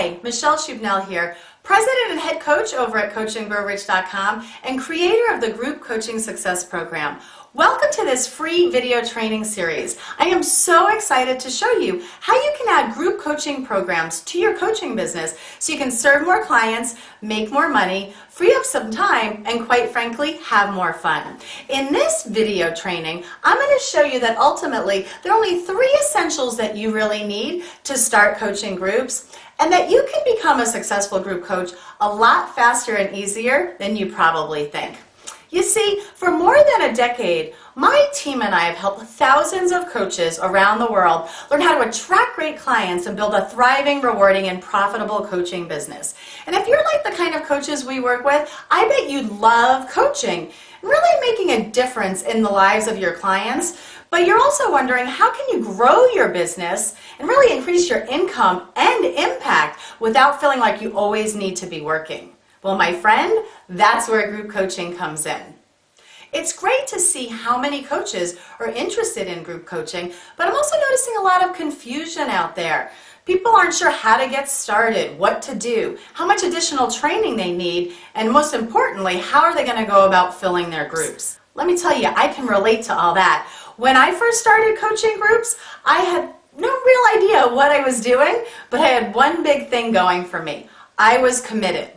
Hi, Michelle Shubnell here, President and Head Coach over at CoachingGrowRich.com and creator of the Group Coaching Success Program. Welcome to this free video training series. I am so excited to show you how you can add group coaching programs to your coaching business so you can serve more clients, make more money, free up some time, and quite frankly, have more fun. In this video training, I'm going to show you that ultimately there are only 3 essentials that you really need to start coaching groups, and that you can become a successful group coach a lot faster and easier than you probably think. You see, for more than a decade, my team and I have helped thousands of coaches around the world learn how to attract great clients and build a thriving, rewarding, and profitable coaching business. And if you're like the kind of coaches we work with, I bet you love coaching, really making a difference in the lives of your clients. But you're also wondering, how can you grow your business and really increase your income and impact without feeling like you always need to be working? Well, my friend, that's where group coaching comes in. It's great to see how many coaches are interested in group coaching, but I'm also noticing a lot of confusion out there. People aren't sure how to get started, what to do, how much additional training they need, and most importantly, how are they going to go about filling their groups? Let me tell you, I can relate to all that. When I first started coaching groups, I had no real idea what I was doing, but I had one big thing going for me. I was committed.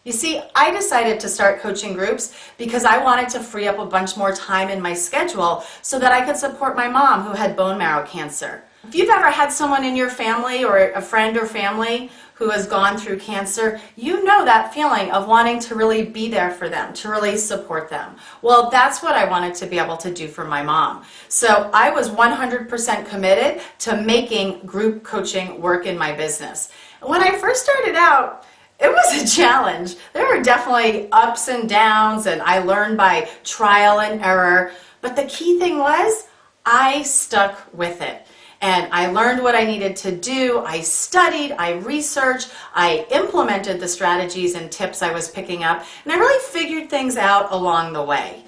You see, I decided to start coaching groups because I wanted to free up a bunch more time in my schedule so that I could support my mom who had bone marrow cancer. If you've ever had someone in your family or a friend or family who has gone through cancer, you know that feeling of wanting to really be there for them, to really support them. Well, that's what I wanted to be able to do for my mom. So I was 100% committed to making group coaching work in my business. When I first started out, it was a challenge. There were definitely ups and downs, and I learned by trial and error. But the key thing was, I stuck with it. And I learned what I needed to do. I studied, I researched, I implemented the strategies and tips I was picking up, and I really figured things out along the way.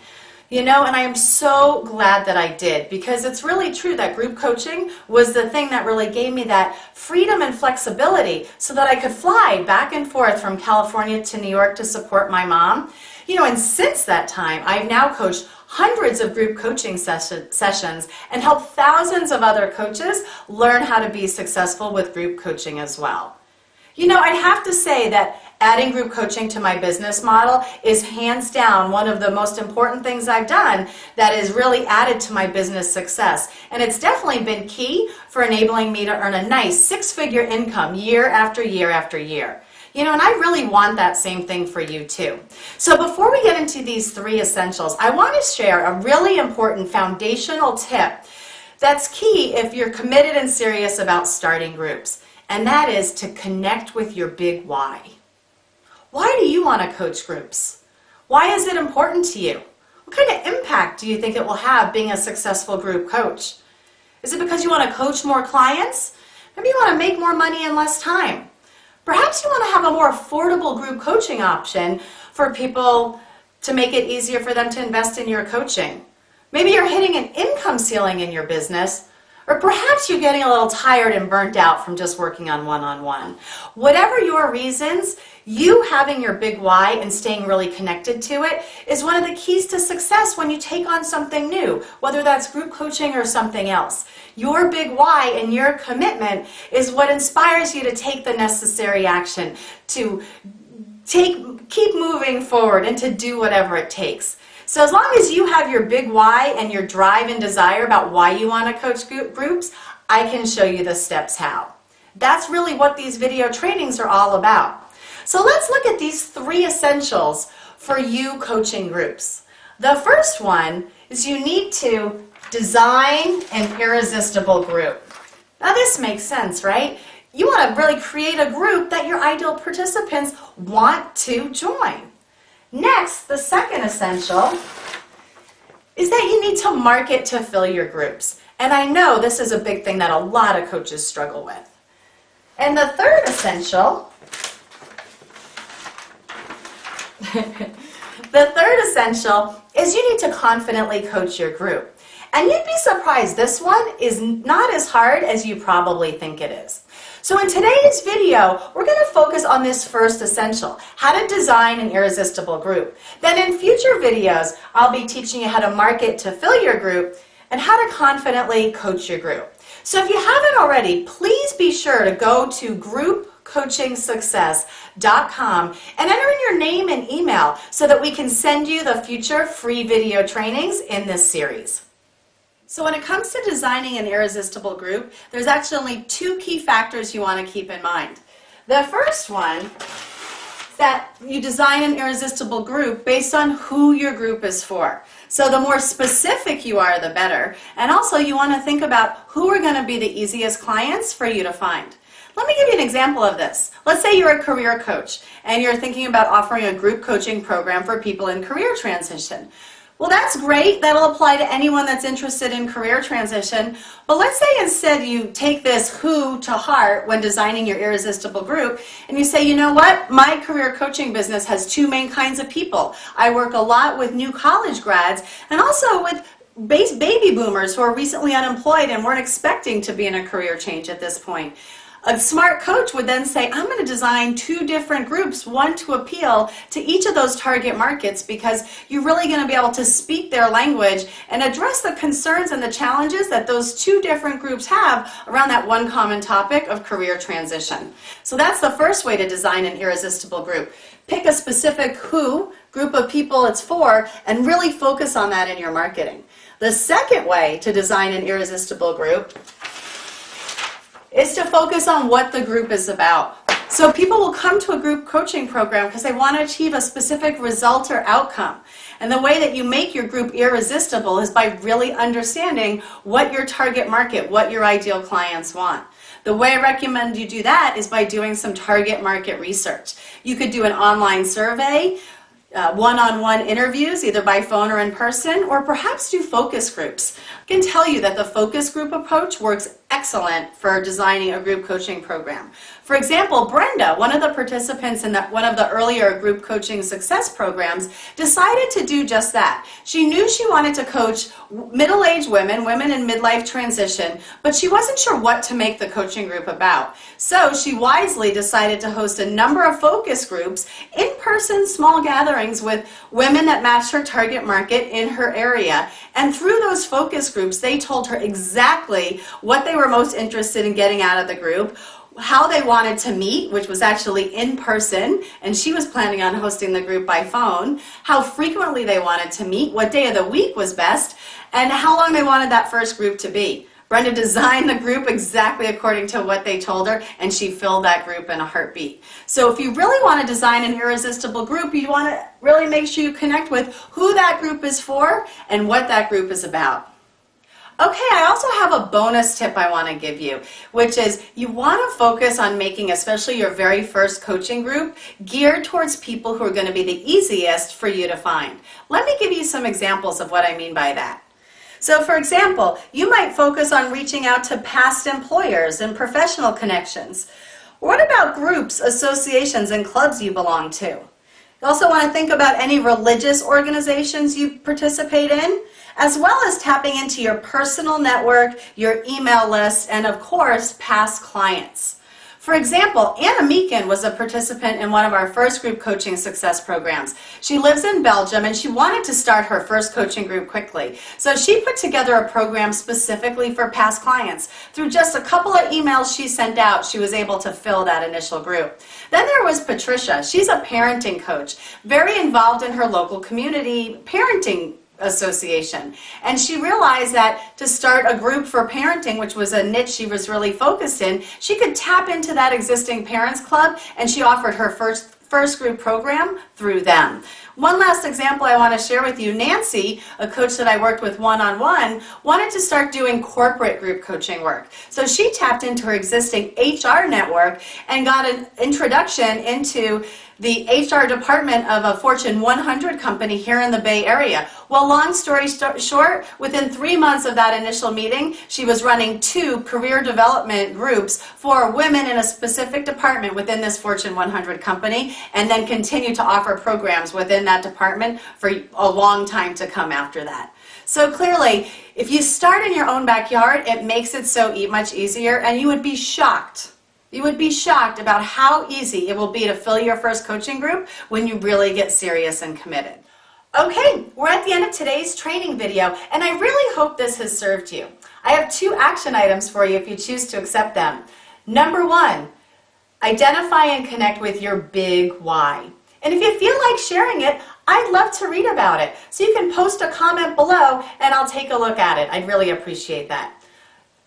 You know, and I am so glad that I did, because it's really true that group coaching was the thing that really gave me that freedom and flexibility so that I could fly back and forth from California to New York to support my mom. You know, and since that time, I've now coached hundreds of group coaching sessions and helped thousands of other coaches learn how to be successful with group coaching as well. You know, I have to say that adding group coaching to my business model is hands down one of the most important things I've done that is really added to my business success. And it's definitely been key for enabling me to earn a nice 6-figure income year after year after year. You know, and I really want that same thing for you too. So before we get into these 3 essentials, I want to share a really important foundational tip that's key if you're committed and serious about starting groups. And that is to connect with your big why. Why do you want to coach groups? Why is it important to you? What kind of impact do you think it will have being a successful group coach? Is it because you want to coach more clients? Maybe you want to make more money in less time. Perhaps you want to have a more affordable group coaching option for people to make it easier for them to invest in your coaching. Maybe you're hitting an income ceiling in your business, or perhaps you're getting a little tired and burnt out from just working on one-on-one. Whatever your reasons, you having your big why and staying really connected to it is one of the keys to success when you take on something new, whether that's group coaching or something else. Your big why and your commitment is what inspires you to take the necessary action, to keep moving forward and to do whatever it takes. So as long as you have your big why and your drive and desire about why you want to coach groups, I can show you the steps how. That's really what these video trainings are all about. So let's look at these 3 essentials for you coaching groups. The first one is you need to design an irresistible group. Now this makes sense, right? You want to really create a group that your ideal participants want to join. Next, the second essential is that you need to market to fill your groups. And I know this is a big thing that a lot of coaches struggle with. And the third essential, is you need to confidently coach your group. And you'd be surprised, this one is not as hard as you probably think it is. So in today's video, we're going to focus on this first essential, how to design an irresistible group. Then in future videos, I'll be teaching you how to market to fill your group and how to confidently coach your group. So if you haven't already, please be sure to go to groupcoachingsuccess.com and enter in your name and email so that we can send you the future free video trainings in this series. So when it comes to designing an irresistible group, there's actually only two key factors you want to keep in mind. The first one is that you design an irresistible group based on who your group is for. So the more specific you are, the better. And also you want to think about who are going to be the easiest clients for you to find. Let me give you an example of this. Let's say you're a career coach and you're thinking about offering a group coaching program for people in career transition. Well, that's great. That'll apply to anyone that's interested in career transition. But let's say instead you take this who to heart when designing your irresistible group and you say, you know what? My career coaching business has two main kinds of people. I work a lot with new college grads and also with baby boomers who are recently unemployed and weren't expecting to be in a career change at this point. A smart coach would then say, I'm going to design two different groups, one to appeal to each of those target markets because you're really going to be able to speak their language and address the concerns and the challenges that those two different groups have around that one common topic of career transition. So that's the first way to design an irresistible group. Pick a specific who, group of people it's for, and really focus on that in your marketing. The second way to design an irresistible group is to focus on what the group is about. So people will come to a group coaching program because they want to achieve a specific result or outcome. And the way that you make your group irresistible is by really understanding what your target market, what your ideal clients want. The way I recommend you do that is by doing some target market research. You could do an online survey, one-on-one interviews, either by phone or in person, or perhaps do focus groups. I can tell you that the focus group approach works excellent for designing a group coaching program. For example, Brenda, one of the participants in one of the earlier group coaching success programs, decided to do just that. She knew she wanted to coach middle-aged women in midlife transition, but she wasn't sure what to make the coaching group about. So she wisely decided to host a number of focus groups, in-person small gatherings with women that matched her target market in her area. And through those focus groups, they told her exactly what they were most interested in getting out of the group, how they wanted to meet, which was actually in person, and she was planning on hosting the group by phone, how frequently they wanted to meet, what day of the week was best, and how long they wanted that first group to be. Brenda designed the group exactly according to what they told her, and she filled that group in a heartbeat. So if you really want to design an irresistible group, you want to really make sure you connect with who that group is for and what that group is about. Okay, I also have a bonus tip I want to give you, which is you want to focus on making especially your very first coaching group geared towards people who are going to be the easiest for you to find. Let me give you some examples of what I mean by that. So for example, you might focus on reaching out to past employers and professional connections. What about groups, associations, and clubs you belong to? You also want to think about any religious organizations you participate in, as well as tapping into your personal network, your email list, and of course, past clients. For example, Anna Meekin was a participant in one of our first group coaching success programs. She lives in Belgium and she wanted to start her first coaching group quickly. So she put together a program specifically for past clients. Through just a couple of emails she sent out, she was able to fill that initial group. Then there was Patricia. She's a parenting coach, very involved in her local community parenting association, and she realized that to start a group for parenting, which was a niche she was really focused in, she could tap into that existing parents club, and she offered her first group program through them. One last example I want to share with you. Nancy, a coach that I worked with one-on-one, wanted to start doing corporate group coaching work. So she tapped into her existing HR network and got an introduction into the HR department of a Fortune 100 company here in the Bay Area. Well, long story short, within 3 months of that initial meeting, she was running 2 career development groups for women in a specific department within this Fortune 100 company, and then continued to offer programs within that department for a long time to come after that. So clearly, if you start in your own backyard, it makes it so much easier, and you would be shocked You would be shocked about how easy it will be to fill your first coaching group when you really get serious and committed. Okay, we're at the end of today's training video, and I really hope this has served you. I have 2 action items for you if you choose to accept them. Number 1, identify and connect with your big why. And if you feel like sharing it, I'd love to read about it. So you can post a comment below and I'll take a look at it. I'd really appreciate that.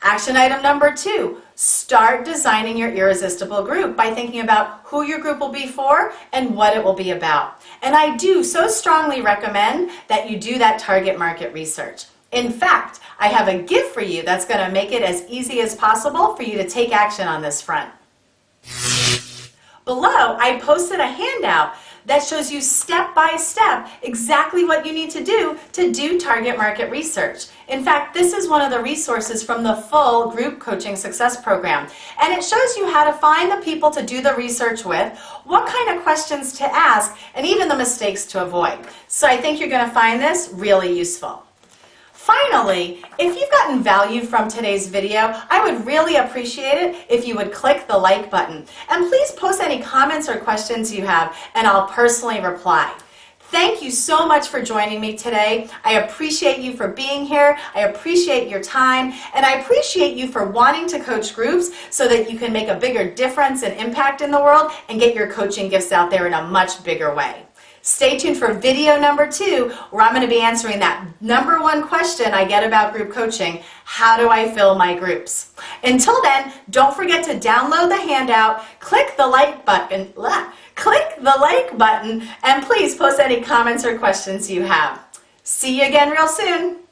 Action item number 2, start designing your irresistible group by thinking about who your group will be for and what it will be about. And I do so strongly recommend that you do that target market research. In fact, I have a gift for you that's going to make it as easy as possible for you to take action on this front. Below, I posted a handout that shows you step by step exactly what you need to do target market research. In fact, this is one of the resources from the full group coaching success program. And it shows you how to find the people to do the research with, what kind of questions to ask, and even the mistakes to avoid. So I think you're going to find this really useful. Finally, if you've gotten value from today's video, I would really appreciate it if you would click the like button. And please post any comments or questions you have, and I'll personally reply. Thank you so much for joining me today. I appreciate you for being here. I appreciate your time, and I appreciate you for wanting to coach groups so that you can make a bigger difference and impact in the world and get your coaching gifts out there in a much bigger way. Stay tuned for video number 2, where I'm going to be answering that number 1 question I get about group coaching: how do I fill my groups? Until then, don't forget to download the handout, click the like button, and please post any comments or questions you have. See you again real soon.